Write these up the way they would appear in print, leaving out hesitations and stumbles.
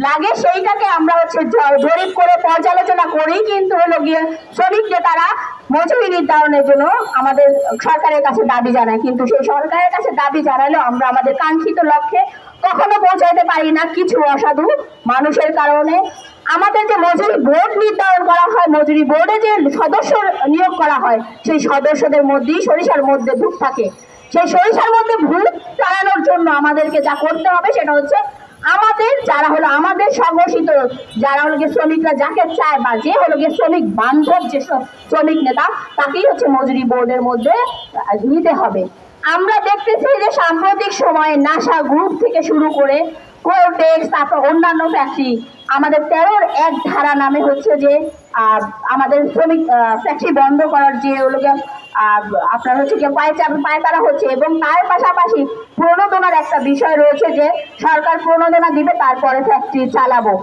লাগে সেইটাকে আমরা জরিপ করে পর্যালোচনা করেই কিন্তু হলো গিয়ে শ্রমিক নেতারা মজুরি নির্ধারণের জন্য আমাদের সরকারের কাছে দাবি জানায়। কিন্তু সেই সরকারের কাছে দাবি জানালেও আমরা আমাদের কাঙ্ক্ষিত লক্ষ্যে কখনো পৌঁছাতে পারি না কিছু অসাধু মানুষের কারণে। আমাদের যে মজুরি বোর্ড নির্ধারণ করা হয়, মজুরি বোর্ডে যে সদস্য নিয়োগ করা হয়, সেই সদস্যদের মধ্যেই সরিষার মধ্যে ভূত থাকে। সেই সরিষার মধ্যে ভূত তাড়ানোর জন্য আমাদেরকে যা করতে হবে সেটা হচ্ছে আমাদের যারা হলো আমাদের সংগঠিত যারা হলো গিয়ে শ্রমিকরা যাকে চায় বা যে হলো গিয়ে শ্রমিক বান্ধব যে শ্রমিক নেতা তাকেই হচ্ছে মজুরি বোর্ডের মধ্যে নিতে হবে। আমরা দেখতেছি যে সাম্প্রতিক সময়ে নাসা গ্রুপ থেকে শুরু করে কোলটেক্স, তারপর অন্যান্য ফ্যাক্টরি, আমাদের 13-র 1 ধারা নামে হচ্ছে যে আমাদের শ্রমিক ফ্যাক্টরি বন্ধ করার যে হলো গিয়ে আপনার হচ্ছে কি পায়তারা হচ্ছে, এবং তার পাশাপাশি প্রণোদনার একটা বিষয় রয়েছে যে সরকার প্রণোদনা দিবে তারপরে ফ্যাক্টরি চালাবো।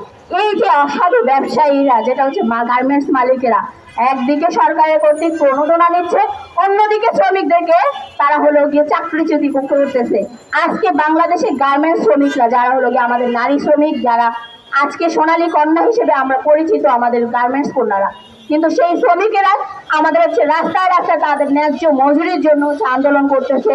এই যে অসাধু ব্যবসায়ীরা যেটা হচ্ছে গার্মেন্টস মালিকেরা একদিকে সরকারের কর্তৃক প্রণোদনা নিচ্ছে, অন্যদিকে শ্রমিকদেরকে তারা হলো গিয়ে চাকরিচ্যুতি করতেছে। আজকে বাংলাদেশে গার্মেন্টস শ্রমিকরা যারা হলো গিয়ে আমাদের নারী শ্রমিক, যারা আজকে সোনালী কন্যা হিসেবে আমরা পরিচিত আমাদের গার্মেন্টস কন্যারা, কিন্তু সেই শ্রমিকেরা আমাদের হচ্ছে রাস্তায় রাস্তায় তাদের ন্যায্য মজুরির জন্য আন্দোলন করতেছে,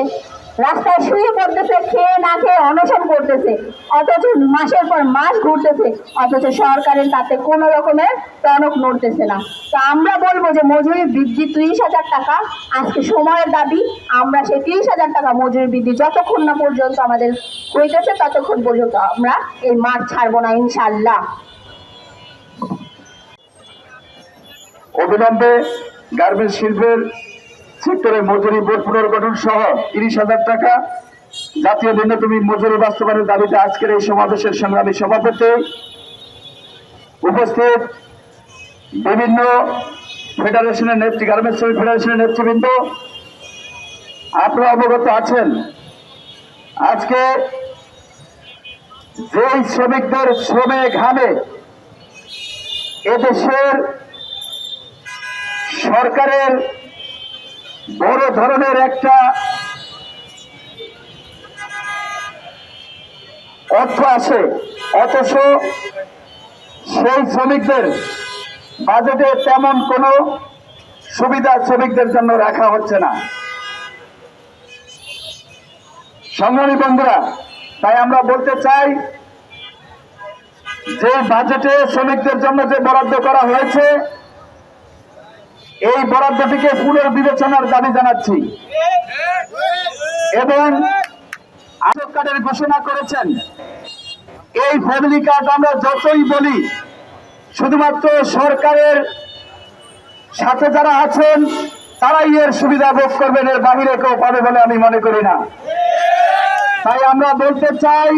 রাস্তায় শুয়ে পড়তেছে, খেয়ে না খেয়ে অনশন করতেছে, অথচ মাসের পর মাস ঘুরতেছে, অথচ সরকারের তাতে কোনো রকমের টনক নড়তেছে না। তো আমরা বলবো যে মজুরি বৃদ্ধি 30,000 টাকা আজকে সময়ের দাবি। আমরা সেই 30,000 টাকা মজুরি বৃদ্ধি যতক্ষণ না পর্যন্ত আমাদের হইতেছে ততক্ষণ পর্যন্ত আমরা এই মাঠ ছাড়বো না ইনশাল্লাহ। অবিলম্বে গার্মেন্টস শিল্পের সেক্টরে মজুরি বোর্ড পুনর্গঠন সহ 30,000 টাকা জাতীয় ন্যূনতম মজুরি বাস্তবায়নের দাবিতে আজকের এই সমাবেশের সংগ্রামী সভাপতি উপস্থিত বিভিন্ন ফেডারেশনের গার্মেন্টস শ্রমিক ফেডারেশনের নেতৃবৃন্দ, আপনারা অবগত আছেন আজকে যেই শ্রমিকদের শ্রমে ঘামে এদেশের সরকারের বড় ধরনের একটা অর্থ আসে, অথচ সেই শ্রমিকদের বাজেটে তেমন কোনো সুবিধা শ্রমিকদের জন্য রাখা হচ্ছে না। সংগ্রামী বন্ধুরা, তাই আমরা বলতে চাই যে বাজেটে শ্রমিকদের জন্য যে বরাদ্দ করা হয়েছে এই বরাদ্দটিকে পুনর্বিবেচনার দাবি জানাচ্ছি। এবং আটক কার্ডের ঘোষণা করেছেন, এই ফ্যামিলি কার্ড আমরা যতই বলি শুধুমাত্র সরকারের সাথে যারা আছেন তারাই এর সুবিধা ভোগ করবেন, এর বাহিরে কেউ পাবে বলে আমি মনে করি না। তাই আমরা বলতে চাই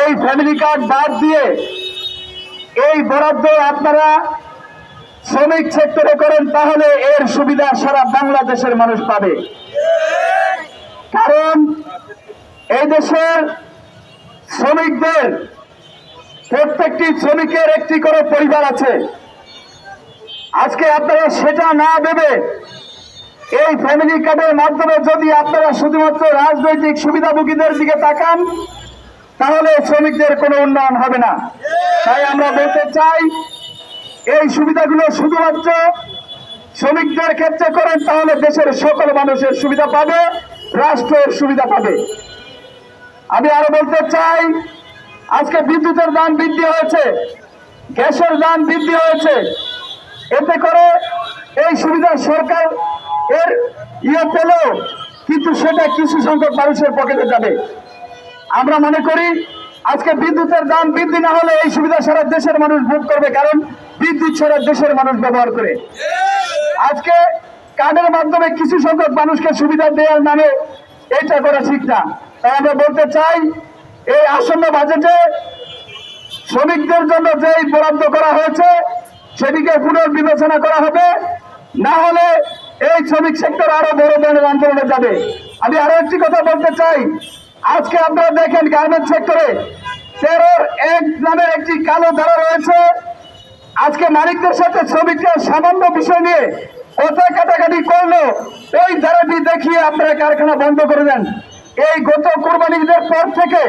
এই ফ্যামিলি কার্ড বাদ দিয়ে এই বরাদ্দ আপনারা শ্রমিক সেক্টরে করেন, তাহলে এর সুবিধা সারা বাংলাদেশের মানুষ পাবে। কারণ এই দেশের শ্রমিকদের প্রত্যেকটি শ্রমিকের একটি করে পরিবার আছে। আজকে আপনারা সেটা না ভেবে এই ফ্যামিলি কার্ডের মাধ্যমে যদি আপনারা শুধুমাত্র রাজনৈতিক সুবিধাভোগীদের দিকে তাকান তাহলে শ্রমিকদের কোনো উন্নয়ন হবে না। তাই আমরা বলতে চাই এই সুবিধাগুলো শুধুমাত্র শ্রমিকদের ক্ষেত্রে করেন, তাহলে দেশের সকল মানুষের সুবিধা পাবে, রাষ্ট্রের সুবিধা পাবে। আমি আরো বলতে চাই আজকে বিদ্যুতের দাম বৃদ্ধি হয়েছে, গ্যাসের দাম বৃদ্ধি হয়েছে, এতে করে এই সুবিধা সরকার এর পেলেও কিন্তু সেটা কিছু সংখ্যক মানুষের পকেটে যাবে। আমরা মনে করি আজকে বিদ্যুতের দাম বৃদ্ধি না হলে এই সুবিধা সারা দেশের মানুষ ভোগ করবে, কারণ বিদ্যুৎ সারা দেশের মানুষ ব্যবহার করে। আজকে কার্ডের মাধ্যমে কিছু সংখ্যক মানুষকে সুবিধা দেওয়ার নামে এটা করা ঠিক না। তাই আমরা বলতে চাই এই আসন্ন বাজেটে শ্রমিকদের জন্য যেই বরাদ্দ করা হয়েছে সেদিকে পুনর্বিবেচনা করা হবে, না হলে এই শ্রমিক সেক্টর আরো বড় ধরনের আন্দোলনে যাবে। আমি আরো একটি কথা বলতে চাই, আজকে আপনারা দেখেন গার্মেন্টস সেক্টরে 13-র 1 নামের একটি কালো ধারা রয়েছে। আজকে মালিকদের সাথে শ্রমিকরা সামান্য বিষয় নিয়ে কথা কাটাকাটি করলো, ওই ধারাটি দেখিয়ে আপনারা কারখানা বন্ধ করে দেন। এই গত কুরবানি ঈদের পর থেকে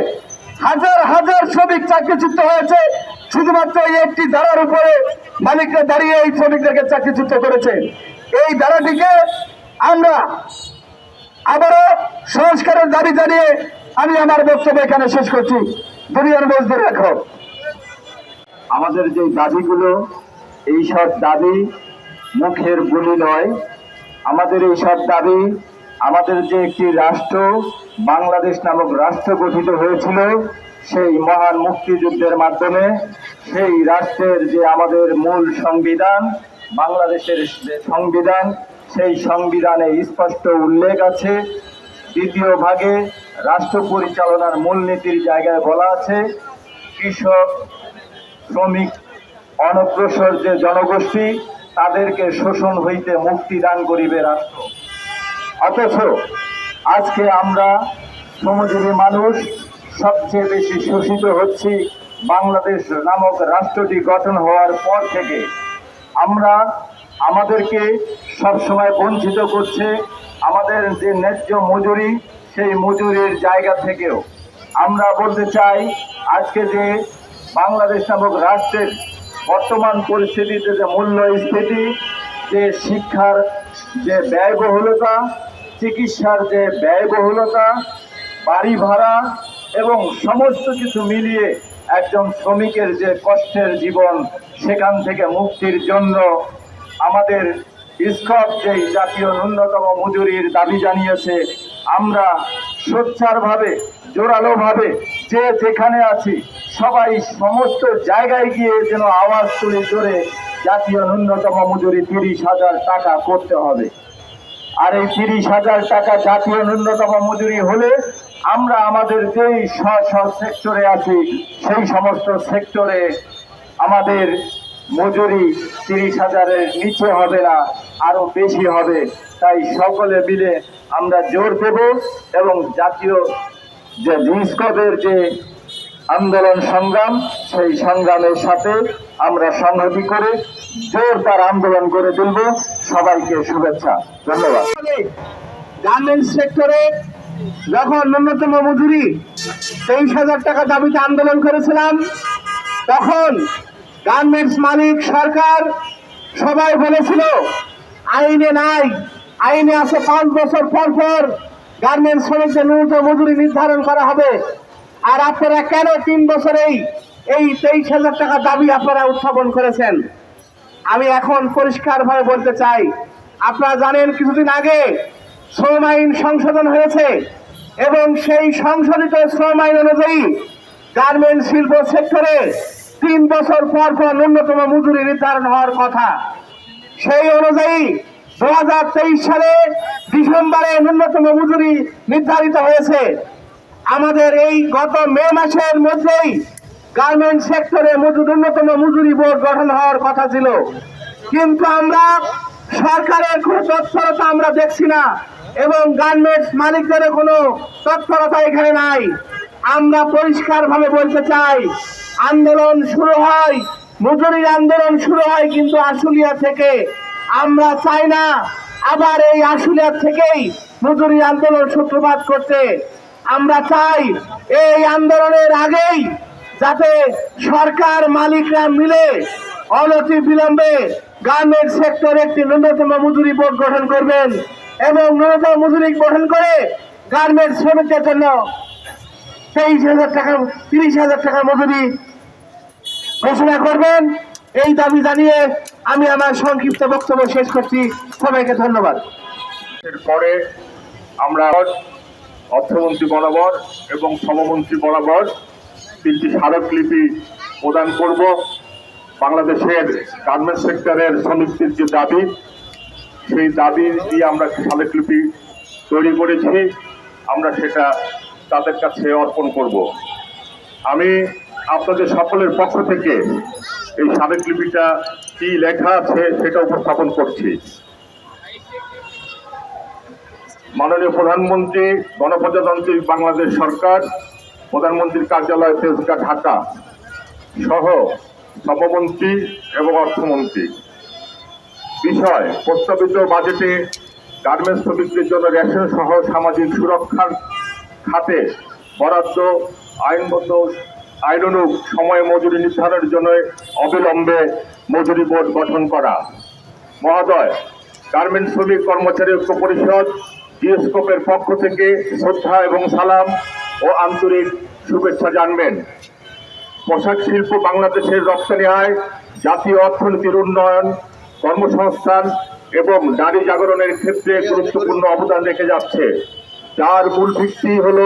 হাজার হাজার শ্রমিক চাকরিচ্যুত হয়েছে শুধুমাত্র এই একটি ধারার উপরে মালিকরা দাঁড়িয়ে এই শ্রমিকদেরকে চাকরিচ্যুত করেছে। এই ধারাটিকে আমরা আবারও সংস্কারের দাবি জানিয়ে আমি আমার বক্তব্য এখানে শেষ করছি। দুনিয়ার মজদুর রাখো। আমাদের যে দাবিগুলো, এই সব দাবি মুখের বুলি নয়। আমাদের এই সব দাবি, আমাদের যে একটি রাষ্ট্র বাংলাদেশ নামক রাষ্ট্র গঠিত হয়েছিল সেই মহান মুক্তিযুদ্ধের মাধ্যমে, সেই রাষ্ট্রের যে আমাদের মূল সংবিধান, বাংলাদেশের যে সংবিধান, সেই সংবিধানে স্পষ্ট উল্লেখ আছে। দ্বিতীয় ভাগে রাষ্ট্র পরিচালনার মূলনীতির জায়গায় বলা আছে, কৃষক, শ্রমিক, অনগ্রসর যে জনগোষ্ঠী তাদেরকে শোষণ হইতে মুক্তি দান করিবে রাষ্ট্র। অথচ আজকে আমরা শ্রমজীবী মানুষ সবচেয়ে বেশি শোষিত হচ্ছি বাংলাদেশ নামক রাষ্ট্রটি গঠন হওয়ার পর থেকে। আমাদেরকে সবসময় বঞ্চিত করছে আমাদের যে ন্যায্য মজুরি, সেই মজুরির জায়গা থেকেও আমরা বলতে চাই, আজকে যে বাংলাদেশ নামক রাষ্ট্রের বর্তমান পরিস্থিতিতে যে মূল্যস্ফীতি, যে শিক্ষার যে ব্যয়বহুলতা, চিকিৎসার যে ব্যয়বহুলতা, বাড়ি ভাড়া এবং সমস্ত কিছু মিলিয়ে একজন শ্রমিকের যে কষ্টের জীবন, সেখান থেকে মুক্তির জন্য আমাদের ইসকপ যেই জাতীয় ন্যূনতম মজুরির দাবি জানিয়েছে, আমরা সোচ্চারভাবে জোরালোভাবে যে যেখানে আছি সবাই সমস্ত জায়গায় গিয়ে যেন আওয়াজ তুলে জোরে জাতীয় ন্যূনতম মজুরি 30,000 টাকা করতে হবে। আর এই 30,000 টাকা জাতীয় ন্যূনতম মজুরি হলে আমরা আমাদের যেই সেক্টরে আছি সেই সমস্ত সেক্টরে আমাদের মজুরি 30,000-এর নিচে হবে না, আরো বেশি হবে। তাই সকলে মিলে আমরা জোর দেব এবং জাতীয় যে ইসকপের যে আন্দোলন সংগ্রাম, সেই সংগ্রামের সাথে আমরা সংহতি করে জোরদার আন্দোলন করে তুলব। সবাইকে শুভেচ্ছা, ধন্যবাদ। গার্মেন্টস সেক্টরে যখন ন্যূনতম মজুরি 23,000 টাকা দাবিতে আন্দোলন করেছিলাম, তখন গার্মেন্টস মালিক, সরকার সবাই বলেছিল আইনে নাই, আইনে আছে 5 বছর পর পর গার্মেন্টস শ্রমিকদের ন্যূনতম মজুরি নির্ধারণ করা হবে। আর আপনারা কেন 3 বছরেই এই 23,000 টাকা দাবি আপনারা উত্থাপন করেছেন? আমি এখন পরিষ্কারভাবে বলতে চাই, আপনারা জানেন কিছুদিন আগে শ্রম আইন সংশোধন হয়েছে এবং সেই সংশোধিত শ্রম আইন অনুযায়ী গার্মেন্টস শিল্প সেক্টরে 3 বছর পর পর ন্যূনতম মজুরি নির্ধারণ হওয়ার কথা। সেই অনুযায়ী 2023 সালে ডিসেম্বরে ন্যূনতম মজুরি নির্ধারিত হয়েছে। আমাদের এই গত মে মাসের মধ্যেই গার্মেন্টস সেক্টরে ন্যূনতম মজুরি বোর্ড গঠন হওয়ার কথা ছিল, কিন্তু আমরা সরকারের কোনো তৎপরতা আমরা দেখছি না এবং গার্মেন্টস মালিকদের কোনো তৎপরতা এখানে নাই। আমরা পরিষ্কারভাবে বলতে চাই, আন্দোলন শুরু হয়, মজুরির আন্দোলন শুরু হয় কিন্তু আশুলিয়া থেকে। আমরা চাই না আবার এই আশুলিয়া থেকেই মজুরি আন্দোলন সূত্রপাত করতে। আমরা চাই এই আন্দোলনের আগেই যাতে সরকার মালিকরা মিলে অনতি বিলম্বে গার্মেন্টস সেক্টরে একটি ন্যূনতম মজুরি বোর্ড গঠন করবেন এবং ন্যূনতম মজুরি গঠন করে গার্মেন্টস শ্রমিকদের জন্য 23,000 টাকা 30,000 টাকা মজুরি ঘোষণা করবেন। এই দাবি জানিয়ে আমি আমার সংক্ষিপ্ত বক্তব্য শেষ করছি। সবাইকে ধন্যবাদ। এরপরে আমরা অর্থমন্ত্রী বরাবর এবং শ্রমমন্ত্রী বরাবর 3টি স্মারকলিপি প্রদান করব। বাংলাদেশের গার্মেন্টস সেক্টরের শ্রমিকদের যে দাবি, সেই দাবি দিয়ে আমরা স্মারকলিপি তৈরি করেছি, আমরা সেটা তাদের কাছে অর্পণ করব। আমি আপনাদের সকলের পক্ষ থেকে এই স্মারকলিপিটা কি লেখা আছে সেটা উপস্থাপন করছি। মাননীয় প্রধানমন্ত্রী, গণপ্রজাতন্ত্রী বাংলাদেশ সরকার, প্রধানমন্ত্রীর কার্যালয় তেজগাঁ, ঢাকা সহ শ্রমমন্ত্রী এবং অর্থমন্ত্রী। বিষয়: প্রস্তাবিত বাজেটে গার্মেন্টস শ্রমিকদের জন্য রেশন সহ সামাজিক সুরক্ষার খাতে বরাদ্দ আইনানুগ সময়ে মজুরি নির্ধারণের জন্য অবিলম্বে মজুরি বোর্ড গঠন করা। মহোদয়, গার্মেন্টস শ্রমিক কর্মচারী ঐক্য পরিষদ জিএসকোপের পক্ষ থেকে শ্রদ্ধা এবং সালাম ও আন্তরিক শুভেচ্ছা জানবেন। পোশাক শিল্প বাংলাদেশের রপ্তানি আয়, জাতীয় অর্থনীতির উন্নয়ন, কর্মসংস্থান এবং নারী জাগরণের ক্ষেত্রে গুরুত্বপূর্ণ অবদান রেখে যাচ্ছে, যার মূল ভিত্তি হল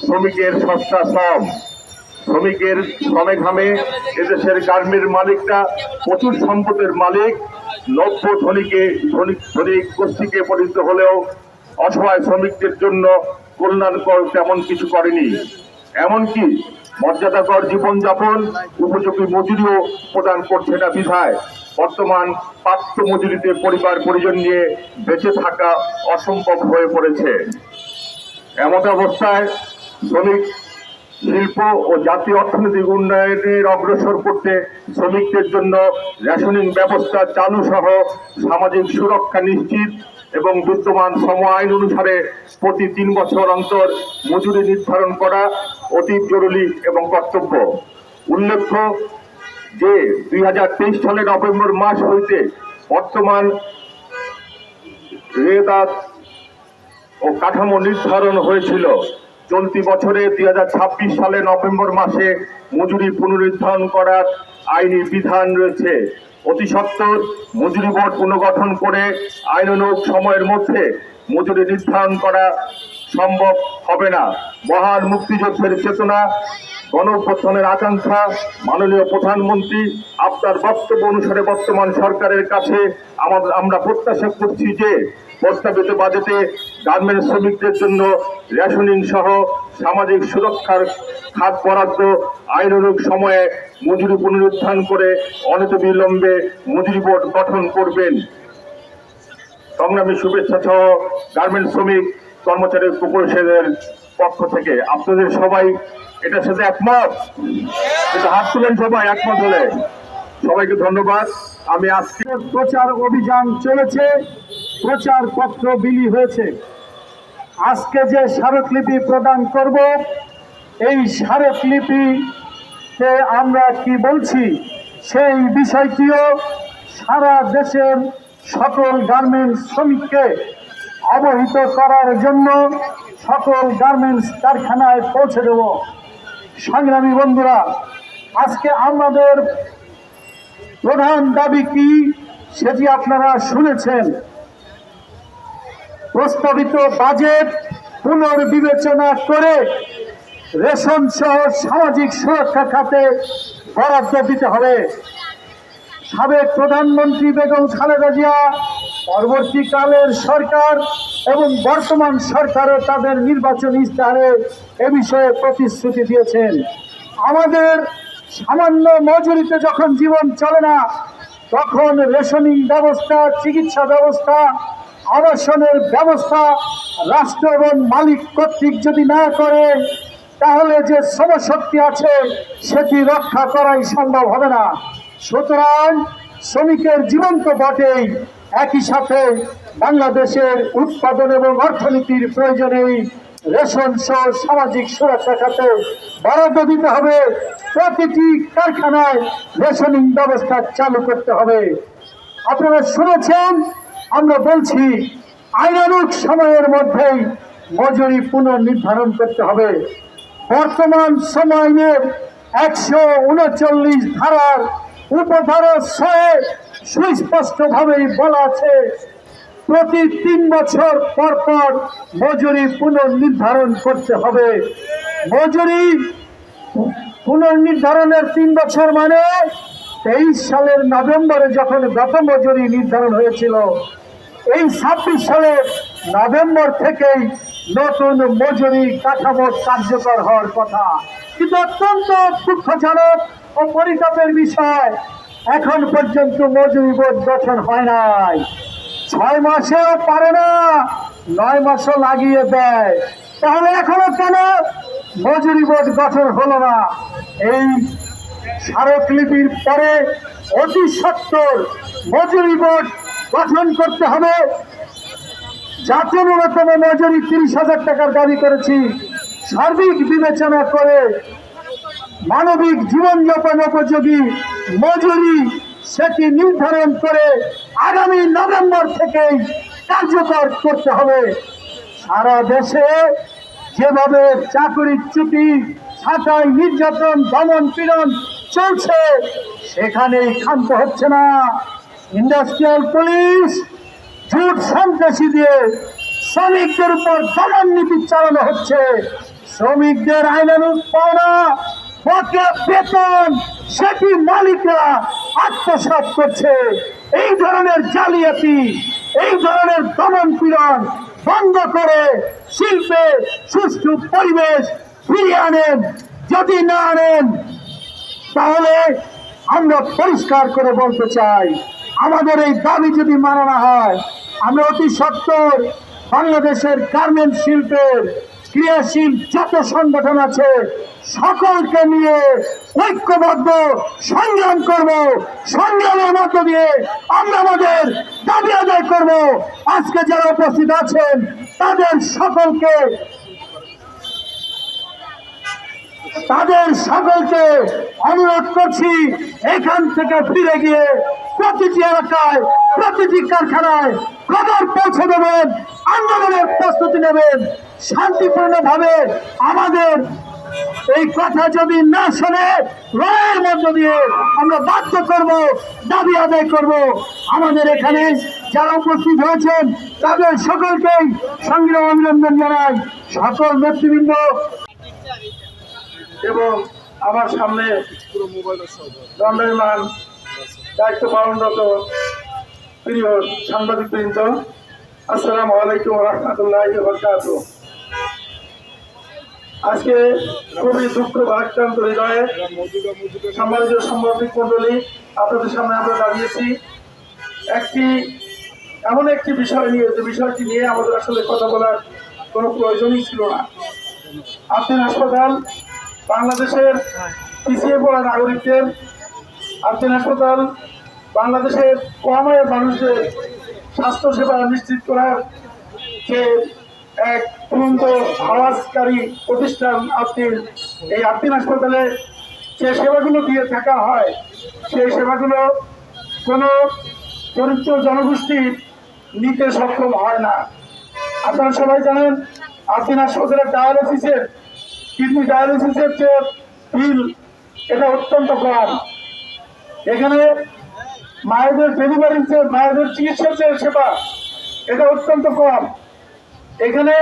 শ্রমিকের সস্তা শ্রম। শ্রমিকের শ্রমে ঘামে এদেশের গার্মেন্টস মালিকরা প্রচুর সম্পদের মালিক। নব্য ধনিক গোষ্ঠীকে পরিণত হলেও অসহায় শ্রমিকদের জন্য কল্যাণকর তেমন কিছু করেনি। এমনকি মর্যাদাকর জীবনযাপন, উপযোগী মজুরিও প্রদান করছে না বিধায় বর্তমান প্রাপ্ত মজুরিতে পরিবার পরিজন নিয়ে বেঁচে থাকা অসম্ভব হয়ে পড়েছে। এমন অবস্থায় শ্রমিক শিল্প ও জাতীয় অর্থনৈতিক উন্নয়নের অগ্রসর করতে শ্রমিকদের জন্য রেশনিং ব্যবস্থা চালু সহ সামাজিক সুরক্ষা নিশ্চিত এবং বিদ্যমান শ্রম আইন অনুসারে প্রতি 3 বছর অন্তর মজুরি নির্ধারণ করা অতি জরুরি এবং কর্তব্য। উল্লেখ্য যে 2023 সালের নভেম্বর মাস হইতে বর্তমান রেদাত ও কাঠামো নির্ধারণ হয়েছিল। চলতি বছরে 2026 সালে নভেম্বর মাসে মজুরি পুনর্নির্ধারণ করার আইনি বিধান রয়েছে। অতি সত্বর মজুরি বোর্ড পুনর্গঠন করে আইনানুগ সময়ের মধ্যে মজুরি নির্ধারণ করা সম্ভব হবে না। মহান মুক্তিযুদ্ধের চেতনা, গণঅভ্যুত্থানের আকাঙ্ক্ষা, মাননীয় প্রধানমন্ত্রী আপনার বক্তব্য অনুসারে বর্তমান সরকারের কাছে আমরা প্রত্যাশা করছি যে প্রস্তাবিত বাজেটে গার্মেন্টস শ্রমিকদের জন্য রেশনিং সহ সামাজিক সুরক্ষার খাত বরাদ্দ আইনানুগ সময়ে মজুরি পুনরুত্থান করে অনতিবিলম্বে মজুরি বোর্ড গঠন করবেন। সংগ্রামী শুভেচ্ছা সহ গার্মেন্টস শ্রমিক কর্মচারী ঐক্য পরিষদের পক্ষ থেকে আপনাদের সবাই এটার সাথে একমত? এটা হাত তুলেন সবাই একমত হলে। সবাইকে ধন্যবাদ। আমি আজকে প্রচার অভিযান চলেছে, প্রচার পত্র বিলি হয়েছে। আজকে যে স্মারকলিপি প্রদান করব, এই স্মারকলিপিতে আমরা কি বলছি সেই বিষয়টিও সারা দেশের সকল গার্মেন্টস শ্রমিককে অবহিত করার জন্য সকল গার্মেন্টস কারখানায় পৌঁছে দেব। সংগ্রামী বন্ধুরা, আজকে আমাদের প্রধান দাবি কি সেটি আপনারা শুনেছেন। প্রস্তাবিত বাজেট পুনর্বিবেচনা করে রেশন সহ সামাজিক সুরক্ষা খাতে বরাদ্দ দিতে হবে। সাবেক প্রধানমন্ত্রী বেগম খালেদা জিয়া, পরবর্তীকালের সরকার এবং বর্তমান সরকারও তাদের নির্বাচনী ইশতেহারে এ বিষয়ে প্রতিশ্রুতি দিয়েছেন। আমাদের সামান্য মজুরিতে যখন জীবন চলে না, তখন রেশনিং ব্যবস্থা, চিকিৎসা ব্যবস্থা, আবাসনের ব্যবস্থা রাষ্ট্র এবং মালিক কর্তৃক যদি না করে, তাহলে যে শ্রমশক্তি আছে সেটি রক্ষা করাই সম্ভব হবে না। সুতরাং শ্রমিকের জীবন তো বটেই, একই সাথে বাংলাদেশের উৎপাদন এবং অর্থনীতির প্রয়োজনেই রেশন সহ সামাজিক সুরক্ষা খাতে বরাদ্দ দিতে হবে। প্রতিটি কারখানায় রেশনিং ব্যবস্থা চালু করতে হবে। আপনারা শুনেছেন, আমরা বলছি আইনানুগ সময়ের মধ্যেই মজুরি পুনর্নির্ধারণ করতে হবে। বর্তমান শ্রম আইনের 139 ধারার উপধারা 6 সুস্পষ্টভাবেই বলা আছে, প্রতি 3 বছর পর পর মজুরি পুনর্নির্ধারণ করতে হবে। মজুরি পুনর্নির্ধারণের 3 বছর মানে 23 সালের নভেম্বরে যখন গত মজুরি নির্ধারণ হয়েছিল, এই 26 সালের নভেম্বর থেকেই নতুন মজুরি কাঠামো কার্যকর হওয়ার কথা। কিন্তু অত্যন্ত দুঃখজনক ও পরিতাপের বিষয়, এখন পর্যন্ত মজুরি বোর্ড গঠন হয় নাই। 6 মাসেও পারে না, 9 মাসও লাগিয়ে দেয়। তাহলে এখনো কেন মজুরি বোর্ড গঠন হলো না? এই স্মারকলিপির পরে অতি সত্বর মজুরি বোর্ড গঠন করতে হবে। জাতীয় ন্যূনতম মজুরি 30,000 টাকার দাবি করেছি, সার্বিক বিবেচনা করে মানবিক জীবনযাপন উপযোগী মজুরি সেটি নির্ধারণ করে আগামী নভেম্বর থেকেই কার্যকর করতে হবে। সারা দেশে যেভাবে চাকরিচ্যুতি, ছাঁটাই, নির্যাতন, দমন পীড়ন চলছে, সেখানেই ক্ষান্ত হচ্ছে না। ইন্ডাস্ট্রিয়াল পুলিশ ঝুট সন্ত্রাসী দিয়ে শ্রমিকদের উপর দমন নীতি চালানো হচ্ছে। শ্রমিকদের আইনানুগ পাওনা, বকেয়া বেতন সেটি মালিকরা আত্মসাৎ করছে। এই ধরনের জালিয়াতি, এই ধরনের দমন পীড়ন বন্ধ করে শিল্পে সুষ্ঠু পরিবেশ ফিরিয়ে আনেন। যদি না আনেন তাহলে আমরা পরিষ্কার করে বলতে চাই, আমাদের এই দাবি যদি মানা না হয়, আমরা অতি সত্বর বাংলাদেশের গার্মেন্ট শিল্পের ক্রিয়াশীল যত সংগঠন আছে সকলকে নিয়ে ঐক্যবদ্ধ সংগ্রাম করব। সংগ্রামের মধ্য দিয়ে আমরা আমাদের দাবি আদায় করব। আজকে যারা উপস্থিত আছেন তাদের সকলকে অনুরোধ করছি, এখান থেকে ফিরে গিয়ে প্রতিটি এলাকায়, প্রতিটি কারখানায় খবর পৌঁছে দেবেন, আন্দোলনের প্রস্তুতি নেবেন। শান্তিপূর্ণভাবে আমাদের এই কথা যদি না শোনে, রায়ের মধ্য দিয়ে আমরা বাধ্য করব, দাবি আদায় করব। আমাদের এখানে যারা উপস্থিত হয়েছেন তাদের সকলকেই সংগ্রাম অভিনন্দন জানাই। সকল নেতৃবৃন্দ এবং আমার সামনে দণ্ডায়মান দায়িত্ব পালনরত প্রিয় সাংবাদিকবৃন্দ, আসসালামু আলাইকুম রহমতুল্লাহি ওয়া বারাকাতুহু। আজকে খুবই দুঃখ ভারাক্রান্ত হৃদয়ে সম্মানিত সাংবাদিক মন্ডলী, আপনাদের সামনে আমরা দাঁড়িয়েছি এমন একটি বিষয় নিয়ে, যে বিষয়টি নিয়ে আমাদের আসলে কথা বলার কোনো প্রয়োজনই ছিল না। আফরিন হাসপাতাল বাংলাদেশের পিছিয়ে পড়া নাগরিকদের, আফরিন হাসপাতাল বাংলাদেশের কম আয়ের মানুষদের স্বাস্থ্যসেবা নিশ্চিত করার যে এক তুরন্ত আওয়াজকারী প্রতিষ্ঠান আফরিন। এই আফরিন হাসপাতালে যে সেবাগুলো দিয়ে থাকা হয়, সেই সেবাগুলো কোনো দরিদ্র জনগোষ্ঠী নিতে সক্ষম হয় না। আপনারা সবাই জানেন, আফরিন হাসপাতালের কিডনি ডায়ালিসিসের যে বিল, এটা অত্যন্ত কম। এখানে মায়েদের মায়েদের চিকিৎসার যে সেবা, এটা অত্যন্ত কম। এখানে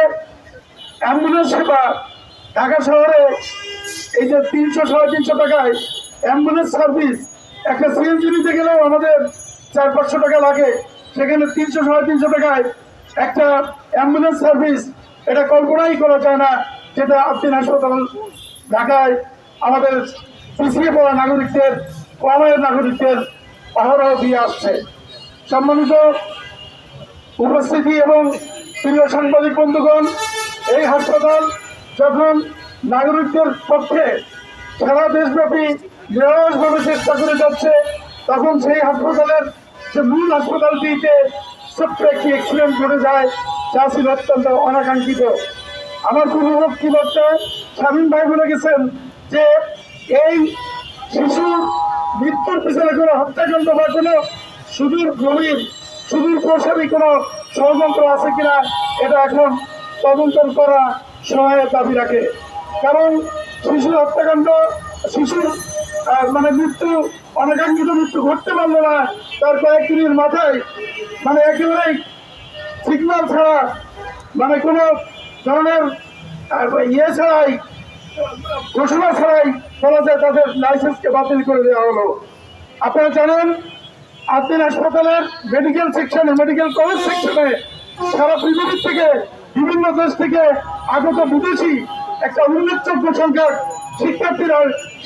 অ্যাম্বুলেন্স সেবা, ঢাকা শহরে এই যে 300-350 টাকায় অ্যাম্বুলেন্স সার্ভিস, একটা সিএনজি নিতে গেলেও আমাদের 400-500 টাকা লাগে, সেখানে 300-350 টাকায় একটা অ্যাম্বুলেন্স সার্ভিস, এটা কল্পনাই করা যায় না, যেটা আফরিন হাসপাতাল ঢাকায় আমাদের পিছিয়ে পড়া নাগরিকদের, কম আয়ের নাগরিকদের অহরহ দিয়ে আসছে। সম্মানিত উপস্থিতি এবং প্রিয় সাংবাদিক বন্ধুগণ, এই হাসপাতাল যখন নাগরিকদের পক্ষে সারা দেশব্যাপী নিরলসভাবে চেষ্টা করে যাচ্ছে, তখন সেই হাসপাতালের যে মূল হাসপাতালটিতে ছোট্ট একটি অ্যাক্সিডেন্ট ঘটে যায়, যা ছিল অত্যন্ত অনাকাঙ্ক্ষিত। আমার পূর্ববর্তী বক্তায় স্বামীন ভাই বলে গেছেন যে এই শিশুর মৃত্যুর পিছনে কোনো হত্যাকাণ্ড বা কোনো সুদূর প্রসারী কোনো ষড়যন্ত্র আছে কিনা, এটা এখন তদন্ত করা সহায়ক দাবি রাখে। কারণ শিশুর হত্যাকাণ্ড, শিশুর মৃত্যু, অনাকাঙ্ক্ষিত মৃত্যু ঘটতে পারলো না তার কয়েকদিনের মাথায়, একেবারেই সিগন্যাল ছাড়া, কোনো ধরনের ছাড়াই, ঘোষণা ছাড়াই বলা যায় তাদের লাইসেন্সকে বাতিল করে দেওয়া হলো। আপনারা জানেন, আফরিন হাসপাতালের মেডিকেল কলেজ সেকশনে সারা পৃথিবীর থেকে, বিভিন্ন দেশ থেকে আগত বিদেশি একটা উল্লেখযোগ্য সংখ্যক শিক্ষার্থীরা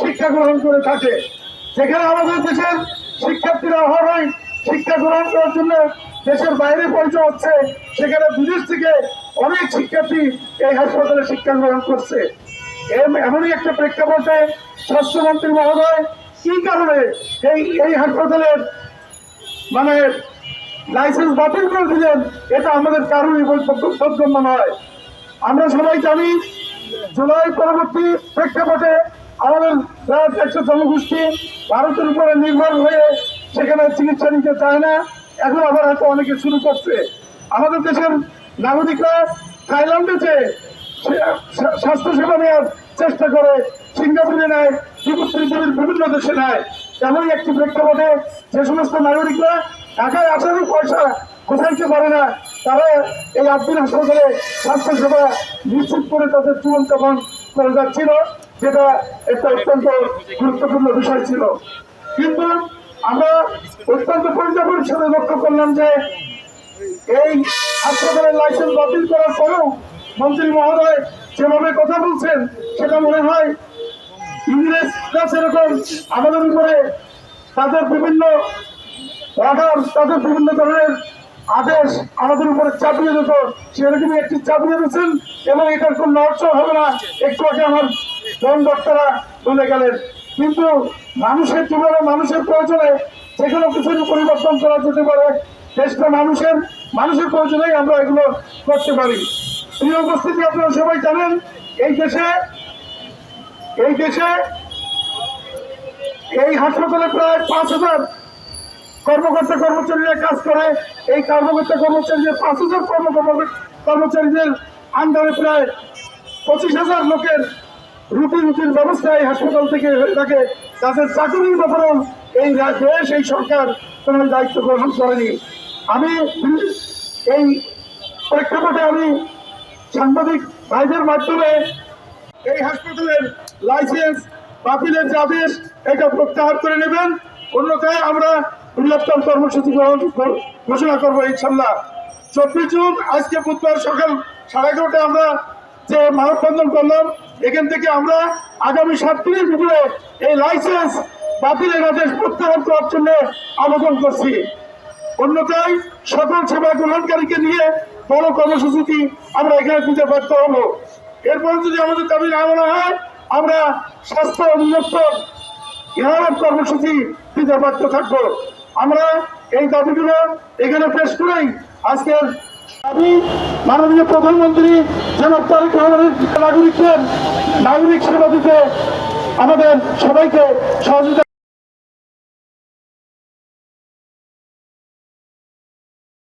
শিক্ষা গ্রহণ করে থাকে। যেখানে আমাদের দেশের শিক্ষার্থীরা অহরই শিক্ষা গ্রহণ করার জন্য দেশের বাইরে পরিচয় হচ্ছে, সেখানে বিদেশ থেকে অনেক শিক্ষার্থী এই হাসপাতালে শিক্ষা গ্রহণ করছে। এমনই একটা প্রেক্ষাপটে স্বাস্থ্যমন্ত্রী মহোদয় কি কারণে এই হাসপাতালের লাইসেন্স বাতিল করে দিলেন, এটা আমাদের কারণই বোধগম্য নয়। আমরা সবাই জানি জুলাই পরবর্তী প্রেক্ষাপটে আমাদের রাত একটা জনগোষ্ঠী ভারতের উপরে নির্ভর হয়ে সেখানে চিকিৎসা নিতে চায় না, এখন আবার হয়তো অনেকে শুরু করছে। আমাদের দেশের নাগরিকরা থাইল্যান্ডে যে স্বাস্থ্য সেবা নেওয়ার চেষ্টা করে, সিঙ্গাপুরে নেয়, পৃথিবীর বিভিন্ন দেশে নেয়। এমনই একটি প্রেক্ষাপটে যে সমস্ত নাগরিকরা ঢাকায় আসারও পয়সা কোথাইতে পারে না, তারা এই আব্দুল হাসপাতালে স্বাস্থ্য সেবা নিশ্চিত করে তাদের জীবন যাপন করে যাচ্ছিল, যেটা একটা অত্যন্ত গুরুত্বপূর্ণ বিষয় ছিল। কিন্তু আমরা অত্যন্ত পরিতাপের সাথে লক্ষ্য করলাম যে এই হাসপাতালের লাইসেন্স বাতিল করার পরেও মন্ত্রী মহোদয় যেভাবে কথা বলছেন, সেটা মনে হয় ইংরেজরা সেরকম আমাদের উপরে তাদের বিভিন্ন অর্ডার, তাদের বিভিন্ন ধরনের আদেশ আমাদের উপরে চাপিয়ে দিত, সেরকমই একটি চাপিয়ে দিচ্ছেন এবং এটার কোন নড়চড় হবে না। একটু আগে আমার বোন ডাক্তাররা বলে গেলেন। কিন্তু মানুষের জীবনে, মানুষের প্রয়োজনে যে কোনো কিছুর পরিবর্তন করা যেতে পারে। দেশটা মানুষের প্রয়োজনেই আমরা এগুলো করতে পারি। প্রিয় উপস্থিতি, আপনারা সবাই জানেন এই দেশে এই হাসপাতালে প্রায় 5,000 কর্মকর্তা কর্মচারীরা কাজ করে। এই কর্মকর্তা কর্মচারীদের 5,000 কর্মচারীদের আন্ডারে প্রায় 25,000 লোকের রুটির ব্যবস্থা এই হাসপাতাল থেকে হয়ে থাকে। তাদের চাকরির ব্যাপারেও এই দেশ, এই সরকার কোনো দায়িত্ব গ্রহণ করেনি। আমি এই প্রেক্ষাপটে আমি সাংবাদিক ভাইদের মাধ্যমে এই হাসপাতালের লাইসেন্স বাতিলের যে আদেশ, এটা প্রত্যাহার করে নেবেন, অন্যথায় আমরা বৃহত্তর কর্মসূচি ঘোষণা করবো ইনশাল্লাহ। 24 জুন আজকে বুধবার সকাল 11:30টায় আমরা যে মানববন্ধন করলাম, এখান থেকে আমরা আগামী 7 দিনের ভিতরে এই লাইসেন্স বাতিলের আদেশ প্রত্যাহার করার জন্য আবেদন করছি। অন্যথায় সকল সেবা গ্রহণকারীকে নিয়ে বড় কর্মসূচি আমরা এখানে দিতে ব্যর্থ হবো। এরপরে যদি আমাদের দাবি না মানা হয়, আমরা স্বাস্থ্য অধিদপ্তর ঘেরাও কর্মসূচি দিতে ব্যর্থ থাকবো। আমরা এই দাবিগুলো এখানে পেশ করেই আজকের দাবি মাননীয় প্রধানমন্ত্রী জনাব তারেক রহমানের নাগরিক সেবা দিতে আমাদের সবাইকে সহযোগিতা